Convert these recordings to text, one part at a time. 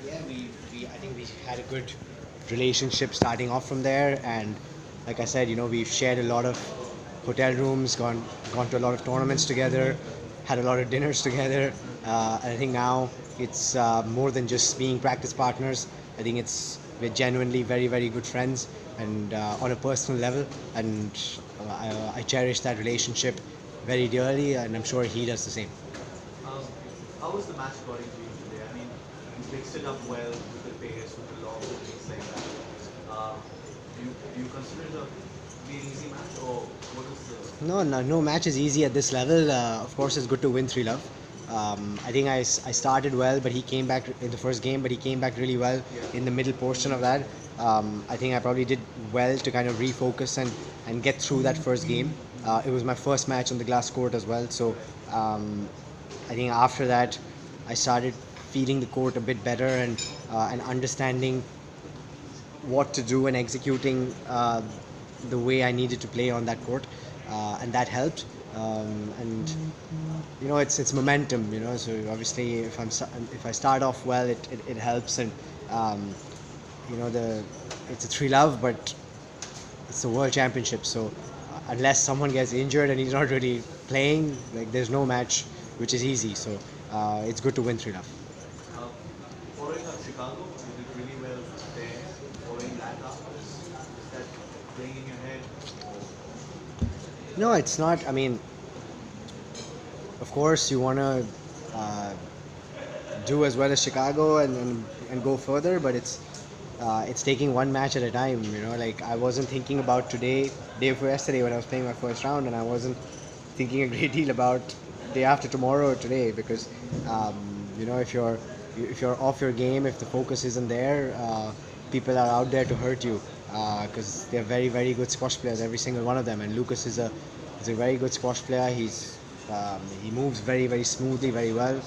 Yeah, I think we had a good relationship starting off from there, and like I said, we've shared a lot of hotel rooms, gone to a lot of tournaments together, had a lot of dinners together, and I think now it's more than just being practice partners. I think we're genuinely very very good friends, and on a personal level, and I cherish that relationship very dearly, and I'm sure he does the same. Um, how was the match according to you today? I mean, you mixed it up well with the pace, with the lobs and things like that. Do you consider it a be an easy match, or what is the? No match is easy at this level. Of course, it's good to win 3-love. I think I started well, but he came back in the first game, but he came back really well Yeah. in the middle portion of that. I think I probably did well to kind of refocus and get through that first game. It was my first match on the glass court as well, so um, I think after that, I started feeling the court a bit better and understanding what to do and executing the way I needed to play on that court, and that helped. And it's momentum. So obviously, if I start off well, it helps, and um, the it's a 3-love, but it's the world championship. So unless someone gets injured and he's not really playing, like there's no match which is easy. So it's good to win 3-love. Uh, Following up Chicago, you did really well there. Following that up, is that playing in your head? Or No, it's not. I mean, of course, you want to uh, do as well as Chicago and go further, but it's taking one match at a time. Like I wasn't thinking about today, day before yesterday when I was playing my first round, and I wasn't thinking a great deal about day after tomorrow or today because um, if you're off your game, if the focus isn't there, people are out there to hurt you because they're very very good squash players, every single one of them, and Lucas is a very good squash player. He moves very very smoothly, very well,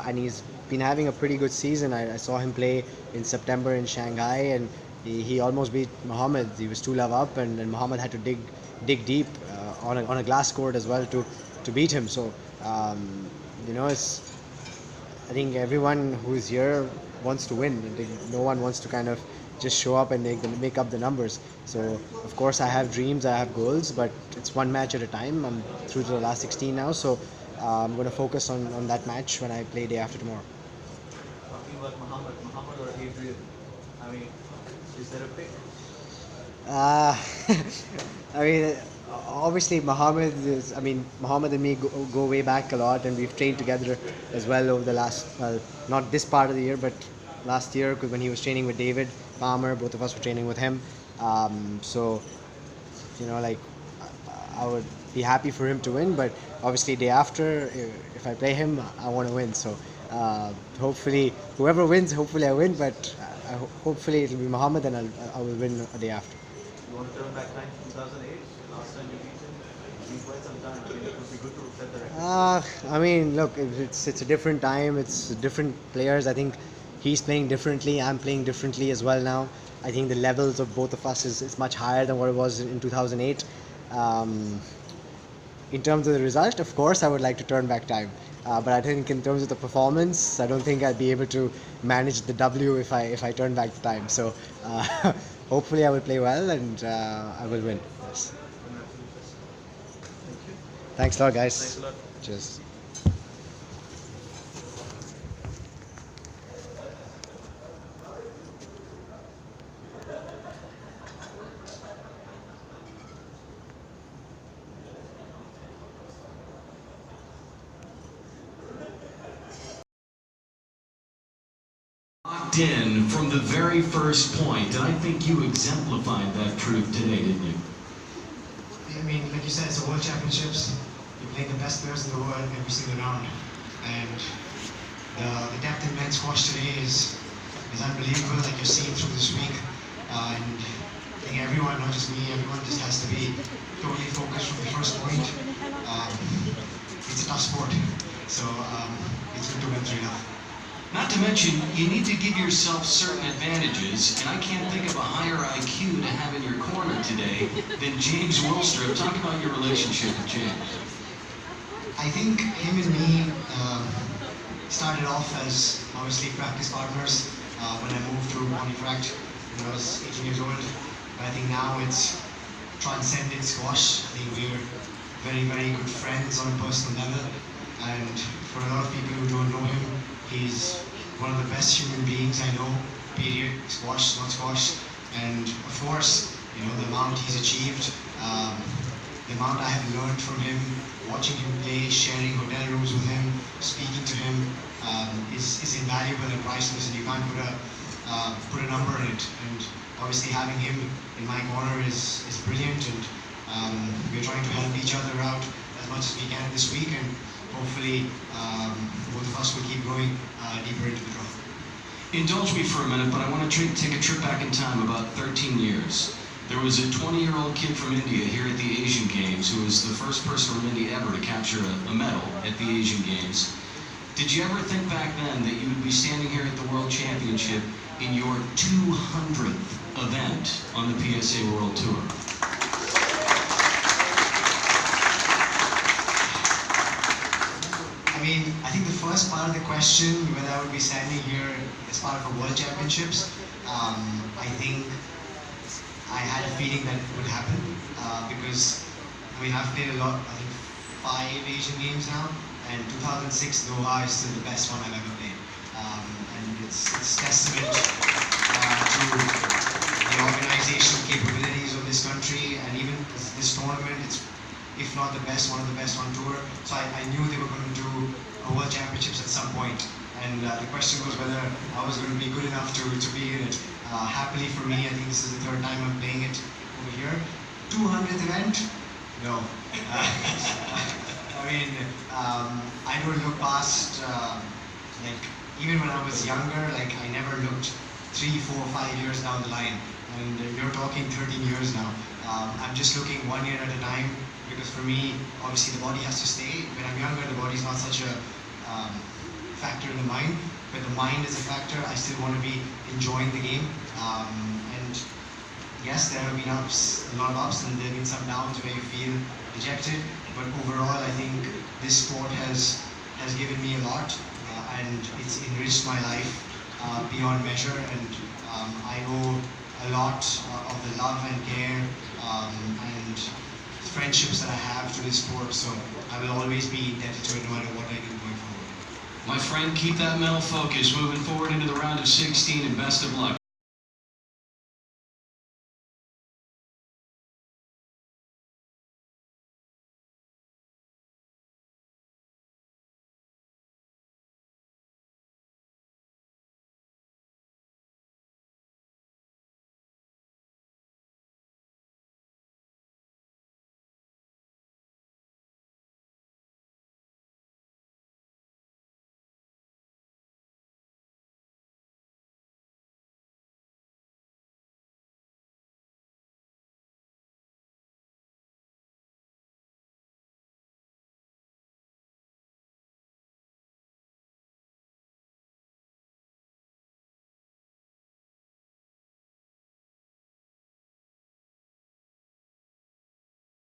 and he's been having a pretty good season. I saw him play in September in Shanghai, and he almost beat Mohammed. He was 2-love up, and Mohammed had to dig deep on a glass court as well to beat him. So it's I think everyone who's here wants to win. I think no one wants to kind of just show up and make up the numbers. So of course I have dreams, I have goals, but it's one match at a time. I'm through to the last 16 now, so I'm going to focus on that match when I play day after tomorrow. talking about Muhammad or Adrian? I mean, is there a pick? Uh, I mean, obviously Mohammed is. I mean, Mohammed and me go way back a lot, and we've trained together as well over the last. Well, not this part of the year, but last year, because when he was training with David Palmer, both of us were training with him. So, like I would be happy for him to win, but obviously day after, if I play him, I want to win. So, hopefully, whoever wins, hopefully I win, but hopefully it'll be Mohammed, and I will win a day after. You want to turn back time to 2008? Last time you beat him? It's been quite some time. I mean, it would be good to set the record. I mean, look, it's a different time. It's different players. I think he's playing differently. I'm playing differently as well now. I think the levels of both of us is much higher than what it was in 2008. Um, in terms of the result, of course, I would like to turn back time. But I think in terms of the performance, I don't think I'd be able to manage the W if I turn back the time. So hopefully I will play well and I will win. Yes. Congratulations. Thank you. Thanks a lot, Thanks guys. a lot. Cheers. Locked in from the very first point, and I think you exemplified that truth today, didn't you? I mean, like you said, it's a World Championships. You're playing the best players in the world every single round, and the depth in men's squash today is unbelievable. Like you're seeing through this week, and I think everyone, not just me, everyone just has to be totally focused from the first point. Um, it's a tough sport, so it's good to win 3-0. Not to mention, you need to give yourself certain advantages, and I can't think of a higher IQ to have in your corner today than James Wilstrip. Talk about your relationship with James. I think him and me started off as obviously practice partners, when I moved to Pontefract when I was 18 years old. But I think now it's transcended squash. I think we're very, very good friends on a personal level. And for a lot of people who don't know him, he's one of the best human beings I know, period, squash, not squash. And of course, the amount he's achieved, the amount I have learned from him, watching him play, sharing hotel rooms with him, speaking to him, is invaluable and priceless, and you can't put a number on it. And obviously having him in my corner is brilliant, and we're trying to help each other out as much as we can this week, and hopefully both of us will keep going deeper into the draw. Indulge me for a minute, but I want to take a trip back in time about 13 years. There was a 20-year-old kid from India here at the Asian Games who was the first person from India ever to capture a medal at the Asian Games. Did you ever think back then that you would be standing here at the World Championship in your 200th event on the PSA World Tour? I mean, I think the first part of the question, whether I would be standing here as part of a World Championships, I think I had a feeling that it would happen because I've played a lot, I think 5 Asian Games now, and 2006 Doha is still the best one I've ever played. And it's testament to the organizational capabilities of this country, and even this tournament, it's, if not the best, one of the best on tour. So I knew they were going to do a World Championships at some point. And the question was whether I was going to be good enough to be in it. Happily for me, I think this is the 3rd time I'm playing it over here. 200th event? No. I mean, I don't look past, even when I was younger, I never looked 3, 4, 5 years down the line. And you're talking 13 years now. I'm just looking 1 year at a time, because for me, obviously the body has to stay. When I'm younger, the body's not such a factor in the mind, but the mind is a factor. I still want to be enjoying the game. And yes, there have been ups, a lot of ups, and there have been some downs where you feel dejected. But overall, I think this sport has given me a lot, and it's enriched my life beyond measure. And I owe a lot of the love and care and friendships that I have to this sport. So I will always be indebted to it no matter what I do going forward. My friend, keep that mental focus moving forward into the round of 16, and best of luck.